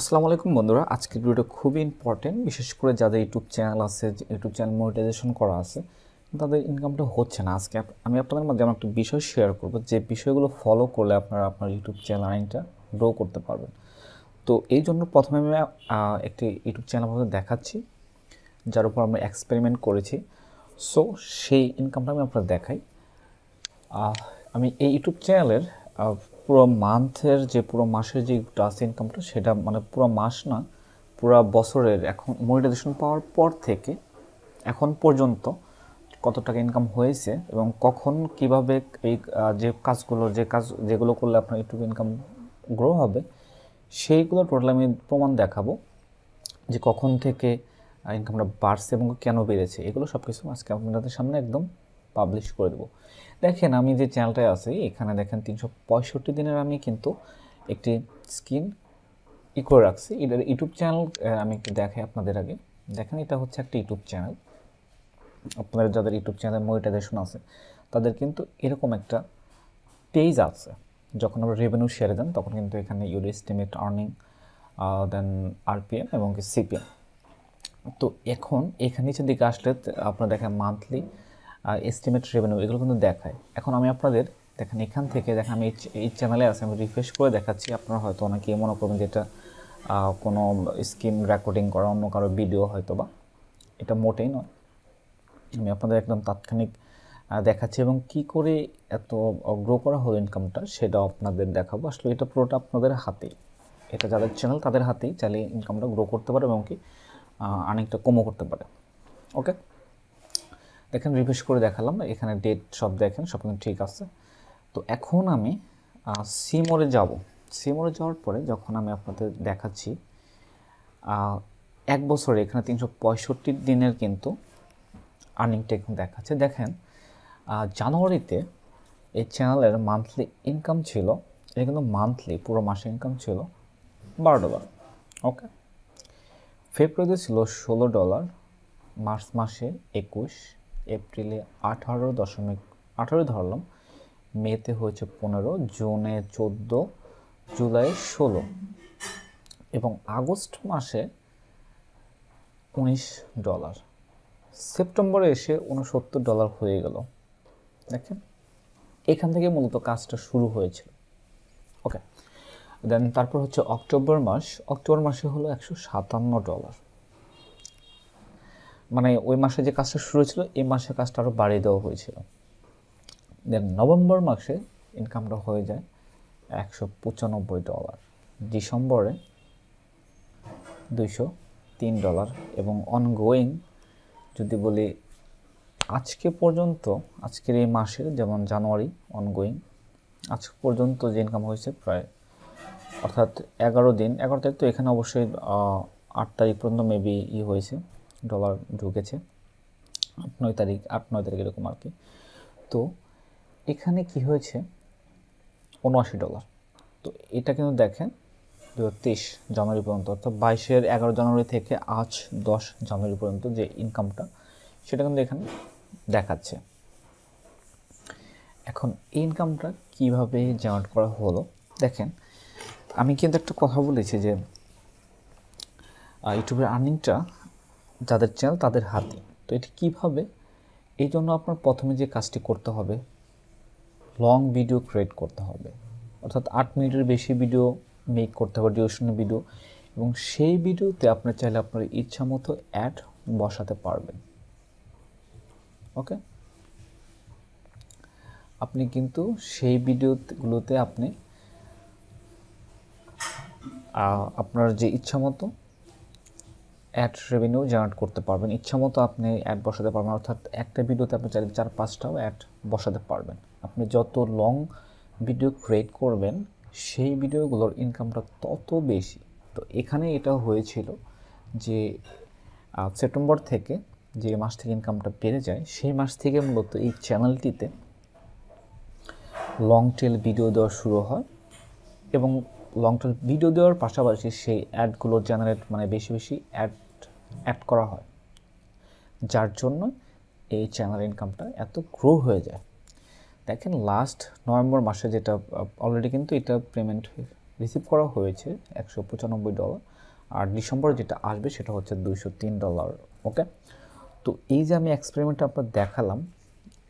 আসসালামু আলাইকুম বন্ধুরা, আজকের ভিডিওটা খুবই ইম্পর্টেন্ট। বিশেষ করে যাদের ইউটিউব চ্যানেল আছে, ইউটিউব চ্যানেল মনিটাইজেশন করা আছে, তাদের ইনকামটা হচ্ছে না। আজকে আমি আপনাদের মাধ্যমে একটা বিষয় শেয়ার করব, যে বিষয়গুলো ফলো করলে আপনারা আপনার ইউটিউব চ্যানেল আর্নিংটা গ্রো করতে পারবেন। তো এই জন্য প্রথমে আমি একটি ইউটিউব চ্যানেল আপনাদের দেখাচ্ছি, যার উপর আমরা এক্সপেরিমেন্ট করেছি। সো সেই ইনকামটা আমি আপনাদের দেখাই। আমি এই ইউটিউব চ্যানেলের পুরো পুরো মাসের যে টাস ইনকামটা, সেটা মানে পুরো মাস না, পুরো বছরের এখন মনিটাইজেশন পাওয়ার পর থেকে এখন পর্যন্ত কত টাকা ইনকাম হয়েছে এবং কখন কিভাবে এই যেগুলো করলে আপনার ইউটিউব ইনকাম গ্রো হবে, সেইগুলো টোটাল আমি প্রমাণ দেখাবো, যে কখন থেকে ইনকামটা বাড়ছে এবং কেন বেড়েছে। এগুলো সব কিছু আজকে আপনাদের সামনে একদম পাবলিশ করে দেবো। দেখেন, আমি যে চ্যানেলটায় আছি, এখানে দেখেন 365 দিনের আমি কিন্তু একটি স্ক্রিন করে রাখছি। এটার ইউটিউব চ্যানেল আমি একটু দেখাই আপনাদের আগে। দেখেন, এটা হচ্ছে একটা ইউটিউব চ্যানেল। আপনাদের যাদের ইউটিউব চ্যানেল মনিটাইজেশন আছে, তাদের কিন্তু এরকম একটা পেজ আছে। যখন আমরা রেভিনিউ শেয়ারে দেন, তখন কিন্তু এখানে your estimate earning, then RPM এবং সিপিএম। তো এখন এখানে নিচের দিকে আসলে আপনারা দেখেন মান্থলি এস্টিমেট রেভিনিউ, এগুলো কিন্তু দেখায়। এখন আমি আপনাদের দেখেন এখান থেকে দেখেন, আমি এই চ্যানেলে আছে, আমি রিফ্রেশ করে দেখাচ্ছি। আপনারা হয়তো অনেকেই মনে করবেন যে এটা কোনো স্ক্রিন রেকর্ডিং করা অন্য কারো ভিডিও হয়তো, বা এটা মোটেই নয়। আমি আপনাদের একদম তাৎক্ষণিক দেখাচ্ছি এবং কি করে এত গ্রো করা হলো ইনকামটা, সেটাও আপনাদের দেখাবো। আসলে এটা পুরোটা আপনাদের হাতেই, এটা যাদের চ্যানেল তাদের হাতেই চাইলে ইনকামটা গ্রো করতে পারে এবং কি আর্নিংটা কমও করতে পারে। ওকে, দেখেন রিফ্রেশ করে দেখালাম, এখানে ডেট সব দেখেন, সব কিন্তু ঠিক আছে। তো এখন আমি সিমোরে যাব। সিমোরে যাওয়ার পরে যখন আমি আপনাদের দেখাচ্ছি এক বছরে এখানে 365 দিনের কিন্তু আর্নিংটা এখন দেখাচ্ছে। দেখেন, জানুয়ারিতে এই চ্যানেলের মান্থলি ইনকাম ছিল, এটা কিন্তু মান্থলি পুরো মাসে ইনকাম ছিল $12। ওকে, ফেব্রুয়ারিতে ছিল $16, মার্চ মাসে 21, এপ্রিলে 18.18 ধরলাম, মেতে হয়েছে 15, জুনে 14, জুলাই 16 এবং আগস্ট মাসে $19, সেপ্টেম্বরে এসে $69 হয়ে গেল। দেখেন, এখান থেকে মূলত কাজটা শুরু হয়েছিল। ওকে, দেন তারপর হচ্ছে অক্টোবর মাসে হলো $157। মানে ওই মাসে যে কাজটা শুরু হয়েছিল, এই মাসে কাজটা আরও বাড়িয়ে দেওয়া হয়েছিল। দেন নভেম্বর মাসে ইনকামটা হয়ে যায় $195, ডিসেম্বরে $203 এবং অনগোয়িং যদি বলি আজকে পর্যন্ত, আজকের এই মাসের যেমন জানুয়ারি অনগোয়িং আজ পর্যন্ত যে ইনকাম হয়েছে প্রায়, অর্থাৎ 11 তারিখ, তো এখানে অবশ্যই 8 তারিখ পর্যন্ত মেবি হয়েছে, ডলার ঢুকেছে 8-9 তারিখ এরকম আর কি। তো এখানে কি হয়েছে, $79। তো এটা কিন্তু দেখেন 2023 জানুয়ারি পর্যন্ত, অর্থাৎ 11 জানুয়ারি থেকে আজ 10 জানুয়ারি পর্যন্ত যে ইনকামটা, সেটা কিন্তু এখানে দেখাচ্ছে। এখন এই ইনকামটা কীভাবে জেনারেট করা হলো, দেখেন আমি কিন্তু একটা কথা বলেছি যে ইউটিউবের আর্নিংটা যাদের চ্যানেল তাদের হাতে। তো এটি কীভাবে, এই জন্য আপনার প্রথমে যে কাজটি করতে হবে, লং ভিডিও ক্রিয়েট করতে হবে, অর্থাৎ 8 মিনিটের বেশি ভিডিও মেক করতে হবে, ডিউরেশনের ভিডিও, এবং সেই ভিডিওতে আপনি চাইলে আপনার ইচ্ছা মতো অ্যাড বসাতে পারবেন। ওকে, আপনি কিন্তু সেই ভিডিওগুলোতে আপনি আপনার যে ইচ্ছা মতো অ্যাড রেভিনিউ জেনারেট করতে পারবেন, ইচ্ছা মতো আপনি অ্যাড বসাতে পারবেন। অর্থাৎ একটা ভিডিওতে আপনি চাইলে 4-5টাও অ্যাড বসাতে পারবেন। আপনি যত লং ভিডিও ক্রিয়েট করবেন, সেই ভিডিওগুলোর ইনকামটা তত বেশি। তো এখানে এটা হয়েছিল যে সেপ্টেম্বর থেকে, যে মাস থেকে ইনকামটা বেড়ে যায়, সেই মাস থেকে মূলত এই চ্যানেলটিতে লং টেল ভিডিও দেওয়া শুরু হয় এবং লং টেল ভিডিও দেওয়ার পাশাপাশি সেই অ্যাডগুলো জেনারেট, মানে বেশি বেশি অ্যাড করা হয়, যার জন্য এই চ্যানেল ইনকামটা এত গ্রো হয়ে যায়। দেখেন লাস্ট নভেম্বর মাসে, যেটা অলরেডি কিন্তু এটা পেমেন্ট রিসিভ করা হয়েছে $195, আর ডিসেম্বরে যেটা আসবে সেটা হচ্ছে $203। ওকে, তো এই যে আমি এক্সপেরিমেন্টটা আপনার দেখালাম,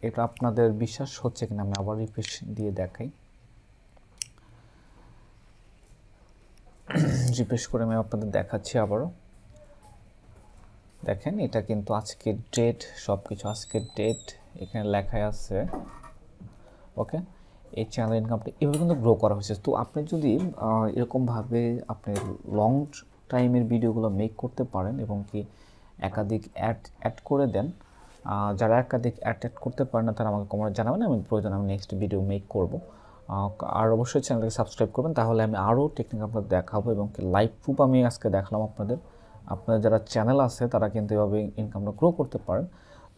এটা আপনাদের বিশ্বাস হচ্ছে কিনা আমি আবার রিফ্রেশ দিয়ে দেখাই। রিফ্রেশ করে আমি আপনাদের দেখাচ্ছি আবারও। দেখেন এটা কিন্তু আজকের ডেট, সব কিছু আজকের ডেট এখানে লেখাই আছে। ওকে, এই চ্যানেল ইনকামটা এভাবে কিন্তু গ্রো করা হয়েছে। তো আপনি যদি এরকমভাবে আপনি লং টাইমের ভিডিওগুলো মেক করতে পারেন এবং কি একাধিক অ্যাড করে দেন, যারা একাধিক অ্যাড করতে পারেন না তারা আমাকে কমেন্টে জানাবেন, আমি প্রয়োজন আমি নেক্সট ভিডিও মেক করব। আর অবশ্যই চ্যানেলটাকে সাবস্ক্রাইব করবেন, তাহলে আমি আরও টেকনিক আপনাদের দেখাবো এবং কি লাইভ প্রুফ আমি আজকে দেখালাম আপনাদের। আপনাদের যারা চ্যানেল আছে তারা কিন্তু এভাবে ইনকামটা গ্রো করতে পারেন।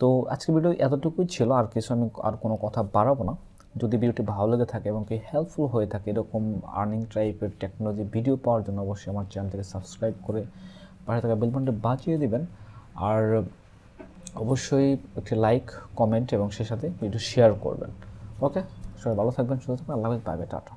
তো আজকের ভিডিও এতটুকুই ছিল, আর কিছু আমি আর কোনো কথা বাড়াবো না। যদি ভিডিওটি ভালো লেগে থাকে এবং কি হেল্পফুল হয়ে থাকে এরকম আর্নিং টাইপের টেকনোলজি ভিডিও পাওয়ার জন্য অবশ্যই আমার চ্যানেলটিকে সাবস্ক্রাইব করে পাশে থাকা বেল বাটনটি বাজিয়ে দিবেন। আর অবশ্যই একটি লাইক, কমেন্ট এবং সেই সাথে ভিডিও শেয়ার করবেন। ওকে, সবাই ভালো থাকবেন, সুস্থ থাকবেন, আল্লাহ হাফেজ, বাই বাই, টাটা।